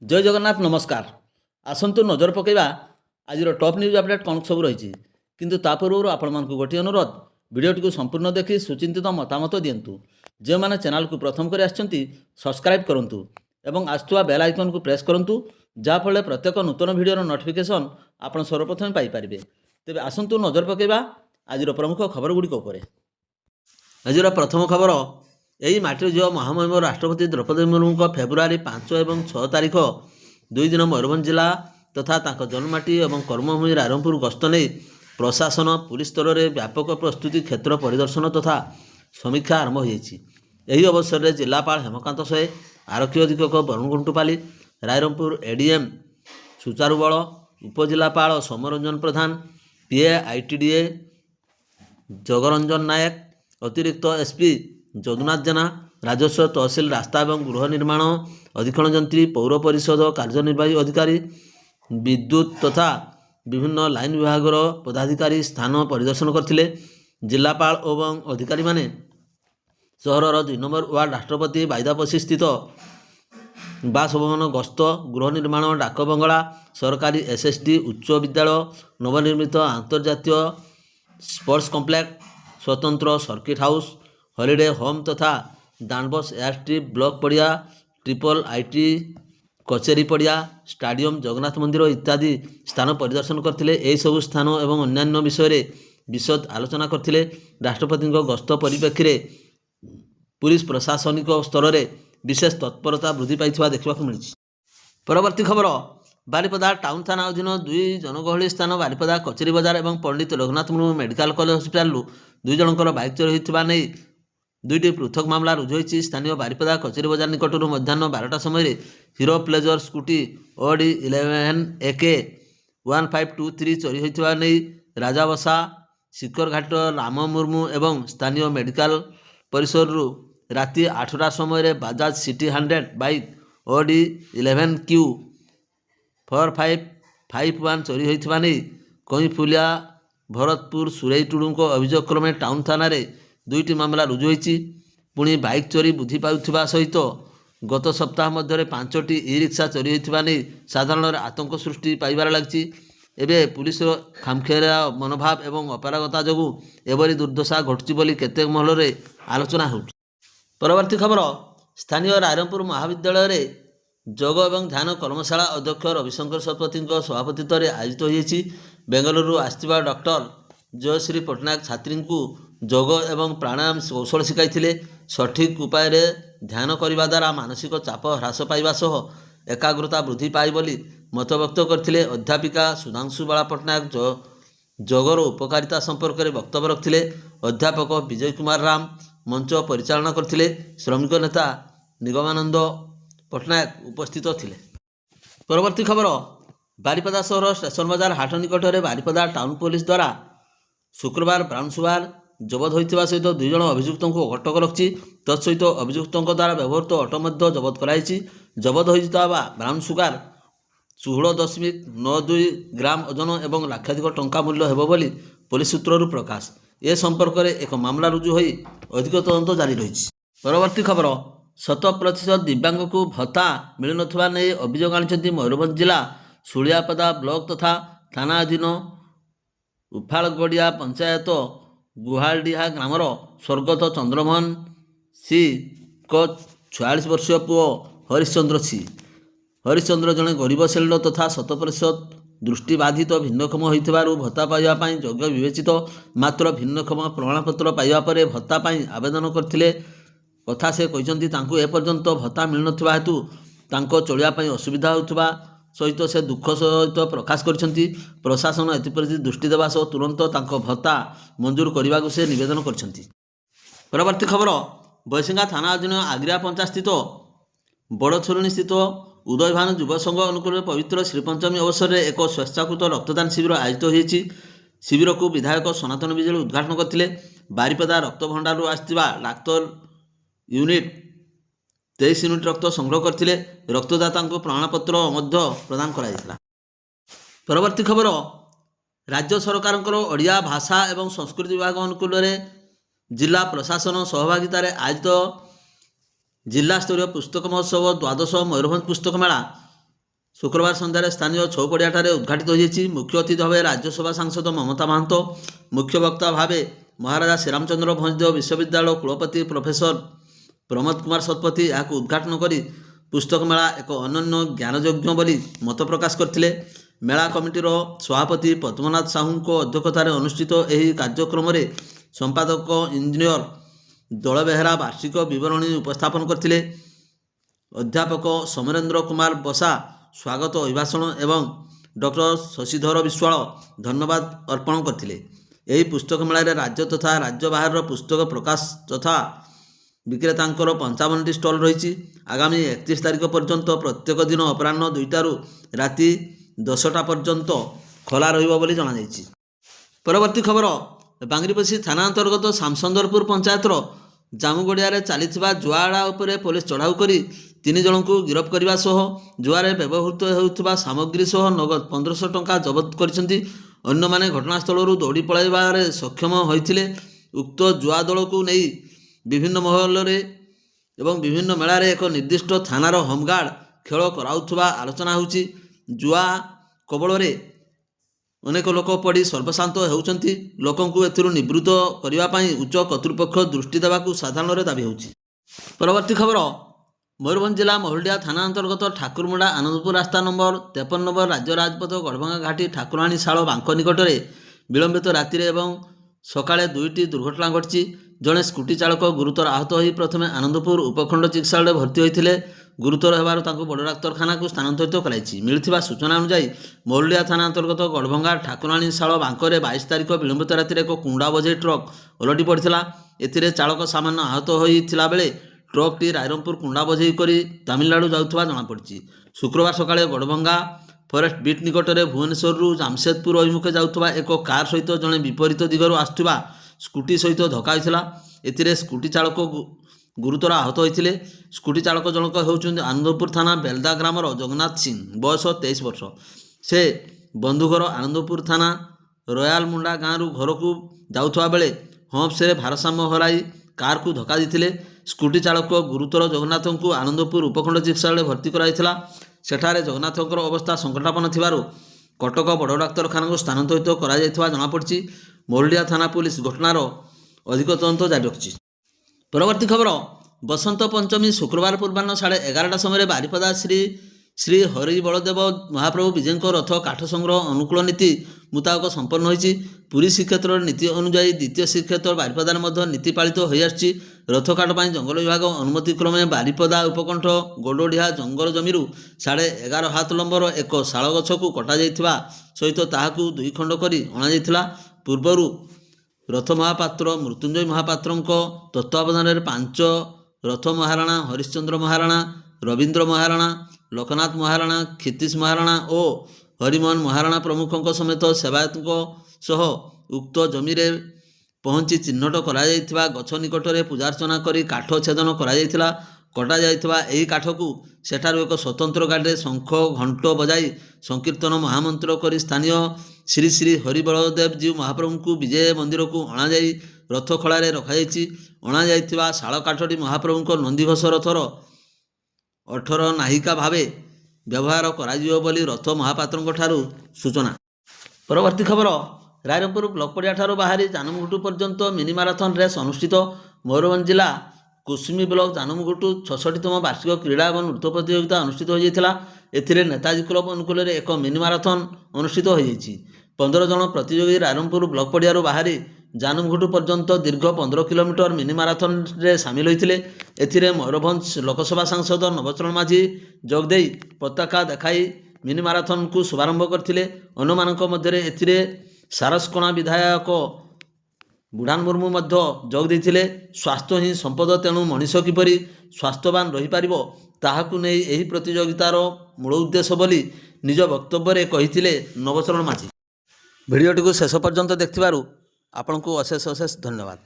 जय जगन्नाथ नमस्कार। आसतु नजर पकईवा आज टॉप न्यूज अपडेट कौन सब रही किंतु ता पूर्व आपण मानक गोटे अनुरोध भिडियोटी संपूर्ण देखि सुचिंतित मतामत दिंतु। जो मैंने चैनल को प्रथम कर सब्सक्राइब करूँ एवं आसुवा बेल आइकन को प्रेस करूँ जहाँफल प्रत्येक नूतन भिडियोर नोटिफिकेशन आप सर्वप्रथम पाइपर। तेज आसतु नजर पकईवा आज प्रमुख खबर गुड़िक। आज प्रथम खबर यही माटी झील महामहिम राष्ट्रपति द्रौपदी मुर्मू फेब्रुआरी 5 और 6 तारीख 2 दिन मयूरभंज जिला तथा जन्ममाटी और कर्मभूमि रायरंगपुर गस्त नहीं प्रशासन पुलिस स्तर में व्यापक प्रस्तुति क्षेत्र परिदर्शन तथा समीक्षा आरंभ हो अवसर में जिलापाल हेमकांत सहे आरक्षी अधीक्षक वरुण गुंटुपाली रायरंगपुर एडीएम सुचारू बल उपजिलापाल समरंजन प्रधान पीए आईटीडीए जगरंजन नायक अतिरिक्त एसपी जदुनाथ जेना राजस्व तहसिल रास्ता और गृह निर्माण अधीक्षण जंत्री पौर परिषद कार्यनिर्वाही अधिकारी विद्युत तथा विभिन्न लाइन विभाग पदाधिकारी स्थान परिदर्शन करथिले। जिलापाल और अधिकारी माने सहरर 2 नंबर वार्ड राष्ट्रपति बाईदापसी स्थित बासभवन गस्त गृह निर्माण डाक बंगला सरकारी एसएसडी उच्च विद्यालय नवनिर्मित अंतर्जातीय स्पोर्ट्स कॉम्प्लेक्स स्वतंत्र सर्किट हाउस हॉलिडे होम तथा दानबस एयरस्ट्रिप ब्लॉक पड़िया ट्रिपल आईटी कचेरी पड़िया स्टाडियम जगन्नाथ मंदिर इत्यादि स्थान परिदर्शन करथिले। एही सबु स्थान एवं अन्यान्य विषय रे विशद आलोचना करथिले। राष्ट्रपति गस्त परिप्रेक्षी में पुलिस प्रशासनिक स्तर में विशेष तत्परता वृद्धि पाई देखा मिली। परवर्ती खबर बारिपदा टाउन थाना अधीन 2 जनगहली स्थान बारिपदा कचेरी बाजार और Pandit Raghunath Murmu medical college hospital 2 जनकर बाइक चोरी होता नहीं 2टी पृथक मामला रुजु होती। स्थानीय बारिपदा कचेरी बाजार निकटर मध्याह्न 12टा समय Hero Pleasure Scooty OD 11 AK 1523 चोरी होता नहीं राजाबसा शिखरघाट राम मुर्मू एवं स्थानीय मेडिकल परिसर राति 8टा समय Bajaj CT 100 bike OD 11 Q 4551 चोरी होता नहीं कईफुलिया भरतपुर सुरई टुडू अभियोग क्रमे टाउन थाना 2टी मामला रुजु होती। पुणी बाइक चोरी वृद्धि पाउथिबा सहित गत सप्ताह मध्य 5टी ई रिक्शा चोरी होता नहीं साधारण आतंक सृष्टि पाइबार लगी। एवं पुलिस खामखेरा मनोभाव एवं अपारगता जो एवरी दुर्दशा घटुची बोली केतेक महल में आलोचना हो। परवर्ती खबर स्थानीय रायरंगपुर महाविद्यालय रे जोग एवं ध्यान कर्मशाला अध्यक्ष रविशंकर शतपथी सभापतित्व में आयोजित होती। बेंगलुरु आसथिबा डॉक्टर जयश्री पट्टनायक छात्री को जोग एवं प्राणायाम कौशल शिखाई सठिक उपाय ध्यान करने द्वारा मानसिक चाप ह्रास पाइबा सह एकाग्रता वृद्धि पाए बोली मत व्यक्त करथिले। अध्यापिका सुधांशु बाला पट्टनायक जोगर उपकारिता संपर्क में वक्तव्य रखिले। अध्यापक विजय कुमार राम मंच परिचालना करथिले। श्रमिक नेता निगमानंद पट्टनायक उपस्थित थिले। परवर्ती खबर बारिपदा सहर स्टेशन बाजार हाट निकट में बारिपदा टाउन पुलिस द्वारा शुक्रवार ब्राउन सुगार जबत होता सहित 2 जन अभियुक्त को अटक रखी। तत्सहित अभियुक्तों द्वारा व्यवहृत अटो जबत कराई। जबत होता ब्राउन सुगार 16.92 ग्राम ओजन और लाखाधिक टंका मूल्य हेबो बोली पुलिस सूत्ररू प्रकाश। ए संपर्क में एक मामला रुजु होई अधिक तदंत जारी रही। परवर्ती खबर 100% दिव्यांग को भत्ता मिल नथिबा नै अभियोग आनिछन्ति मयूरभंज जिला सुलियापदा ब्लॉक तथा थाना अधीन उफालगड़िया पंचायत गुहालडीहा ग्रामर स्वर्गत चंद्रमोहन सी को 46 वर्षीय पुओ हरिश्चंद्र सी। हरिश्चंद्र जड़े गरीब श्रेणी तथा 100% दृष्टिबाधित भिन्नक्षम होइथिबारु भत्ता पाइबा योग्य विवेचित मात्र भिन्नक्षम प्रमाणपत्र पाइबा परे भत्ता आवेदन करथिले कथा से कहते एपर्यंत भत्ता मिल नथिबा हेतु तांको चलिया असुविधा होउथिबा सहित से दुख सहित प्रकाश करछन्ति। प्रशासन एप्रति दृष्टि देवा सह तुरंत तांको भत्ता मंजूर करने को से निवेदन करछन्ति। परवर्ती खबर बैसिंगा थाना अधीन आग्रिया पंचायत स्थित बड़छुरणी स्थित उदयभान युव संघ अनुकूल पवित्र श्रीपंचमी अवसर में एक स्वेच्छाकृत रक्तदान शिविर आयोजित होती। शिविर को विधायक सनातन विजय उद्घाटन करते। बारिपदा रक्त भंडार आसथिबा डाक्तर यूनिट 23 यूनिट रक्त संग्रह करते। रक्तदाता को प्रमाणपत्र प्रदान कराइला। परवर्ती खबर राज्य सरकार ओडिया भाषा एवं संस्कृति विभाग अनुकूल जिला प्रशासन सहभागितार आयोजित जिला स्तरीय पुस्तक महोत्सव द्वादश मयूरभंज पुस्तक मेला शुक्रवार सन्धार स्थानीय छौपड़ियाठारे उद्घाटित होइछि। मुख्य अतिथि भावे राज्यसभा सांसद ममता महांतो, मुख्य वक्ता भावे महाराजा श्रीरामचंद्र भंजदेव विश्वविद्यालय कुलपति प्रोफेसर प्रमोद कुमार शतपथी यहाँ उद्घाटन करी पुस्तक मेला एक अनन्य ज्ञानयज्ञ बोली मत प्रकाश करथिले। मेला कमिटीर सभापति पद्मनाथ साहू अध्यक्षतार अनुष्ठित यह कार्यक्रम में संपादक इंजीनियर दल बेहेरा वार्षिक विवरणी उपस्थापन करथिले। अध्यापक समरेन्द्र कुमार बसा स्वागत अभिभाषण एवं डॉक्टर शशिधर विश्वाल धन्यवाद अर्पण करथिले। यही पुस्तक मेला राज्य तथा राज्य बाहर पुस्तक प्रकाश तथा विक्रेतांकर 55टी स्टल रही। आगामी 31 तारिख पर्यंत प्रत्येक दिन अपराह्न 2टारू राति 10टा पर्यंत खोला रहिबो बोली जणा जायछि। परवर्ती खबर बांगरीपोषी थाना अंतर्गत सामसंदरपुर पंचायतर जामुगड़िया चली जुआड़ा उपरे पुलिस चढ़ाऊ करी 3 जनकू गिरफ्त करने सह जुआरे व्यवहृत होता सामग्री सह नगद 1500 टंका जबत करछन्ति। अन्य माने घटनास्थल दौड़ी पलाइबार सक्षम होइथिले। उक्त जुआ दल को नहीं विभिन्न महल एवं विभिन्न मेला एक निर्दिष्ट थानार होमगार्ड खेल कराउथुबा आलोचना होउछि। जुआ कबल अनेक लोक पड़ी सर्वशांत होउछन्ति। लोकंकु एथिरु निवृत्त करिबा पई उच्च कर्तृपक्ष दृष्टि देबाकू साधारण दाबी होउछि। परवर्ती खबर मयूरभंज जिला महुलडिया थाना अंतर्गत ठाकुरमुंडा आनंदपुर रास्ता नंबर 53 नंबर राज्य राजपथ गड़भंगा घाटी ठाकुराणी शाल बांक निकट में विलंबित राति एवं सकाळे 2टी दुर्घटना घटी। जड़े स्कूटी चालक गुरुतर आहत हो प्रथमे आनंदपुर उपखंड चिकित्सालय भर्ती होते गुरुतर होबार बड़ डाक्तरखाना को स्थानांतरित कराई। मिलथिबा सूचना अनुसार महुलडिया थाना अंतर्गत गड़भंगा ठाकुराणी शाल बांकरे 22 तारिख विलंबित राति एक कुंडा बोझे ट्रक ओलटी पड़ता। एथिरे चालक सामान्य आहत होता बेले ट्रकटी रायरंगपुर कुंडा बोझे करी तमिलनाडु जाउथबा जଣାपड़ी। शुक्रवार सकाळे गड़भंगा फरेस्ट बीट निकट में भुवनेश्वर जामशेदपुर अभिमुखे जाउथबा एक कार सहित जड़े विपरीत दिगरु आसुवा स्कूटी सहित धक्का होइथिला। एथिरे स्कूटी चालक गुरुतर आहत होइथिले। स्कूटी चालक जनक होउछन्ति आनंदपुर थाना बेलदा ग्रामर जगन्नाथ सिंह बयस 23 वर्ष। से बंधुघर आनंदपुर थाना रयाल मुंडा गाँव घर को जाउथबा बेले हम्प्स भारसाम्य हराई कार को धक्का देथिले। स्कूटी चालक गुरुतर जगन्नाथ को आनंदपुर उपखंड चिकित्सालय भर्ती कराइथिला। सेठारे जगन्नाथर अवस्था संकटापन्न थिबारु कटक बड़ डाक्तरखाना को स्थानांतरित करा जायथिबा जଣାपड़ी। महुलडिया थाना पुलिस घटनार अधिक तदंत जारी रखिछि। परवर्ती खबर बसंत पंचमी शुक्रवार पूर्वाह्न 11:30 समय बारिपदा श्री श्री हरि बलदेव महाप्रभु विजय रथ काठ संग्रह अनुकूल नीति मुताबक संपन्न होइछि। पुरी श्रीक्षेत्र नीति अनुजाई द्वितीय श्रीक्षेत्र बारिपदार मध्य नीति पालित हो आछि। रथ काट पर जंगल विभाग अनुमति क्रमे बारिपदा उपकंठ गोडोढिया जंगल जमीरू 11.5 हाथ लंबर एक शाल गछ को कटा जाइथिबा सहित ताहाकू 2 खंड करी अणा जाइथिला। पूर्वरु रथ महापात्र मृत्युंजय महापात्र तत्वावधान 5 रथ महाराणा हरिश्चंद्र महाराणा रवींद्र महाराणा लोकनाथ महाराणा क्षितिश महाराणा और हरिमोहन महाराणा प्रमुखों समेत सेवायतों सह उक्त जमी पहुँची चिन्हट करा गछ निकट में पूजार्चना करी काठ छेदन करा कटा जाइथिबा एही काठ को सेठारु एक स्वतंत्र गाड़ी शंख घंट बजाई संकीर्तन महामंत्र करी स्थानीय श्री श्री हरिबलदेव जी महाप्रभु को विजय मंदिर को अणा जाई रथ खड़ारे रखाई। अणा जाइथिबा शाल काठटी महाप्रभु नंदीघोष रथर 18 नायिका भावे व्यवहार कराजियो बोली रथ महापात्र ठारू सूचना। परवर्ती खबर रायरंगपुर ब्लॉक पड़िया ठारू बाहरी जानमुगुटु पर्यंत मिनी माराथन रेस अनुष्ठित। मयूरभंज जिला कुसुमी ब्लॉक जानमुगुटु 66तम वार्षिक क्रीड़ा और नृत्य प्रतियोगिता अनुष्ठित हो जाइथिला। एथिरे नेताजी क्लब अनुकूल एक मिनी माराथन अनुष्ठित हो जाइछि। 15 जन प्रतियोगी रायरंगपुर ब्लॉक पड़िया बाहरी जानमुगुटु पर्यंत दीर्घ 15 किलोमीटर मिनी माराथन रे सामिल होइथिले। एथिरे मयूरभंज लोकसभा सांसद नवचरण माझी जोगदे पताका देखाई मिनी माराथन को शुभारंभ करथिले। अन्यमानक मध्य एथिरे सारसकोणा विधायक बुढ़ान मुर्मू मध्य जोग देथिले। स्वास्थ्य ही संपद तेणु मनीष किपरि स्वास्थ्यवान रही पारिबो ताहाकु नै एही प्रतियोगितार मूल उद्देश्य बोली निज वक्तव्य कहिथिले नवचरण माझी। भिडियोटी को शेष पर्यंत देखिबारु आपनकु अशेष अशेष धन्यवाद।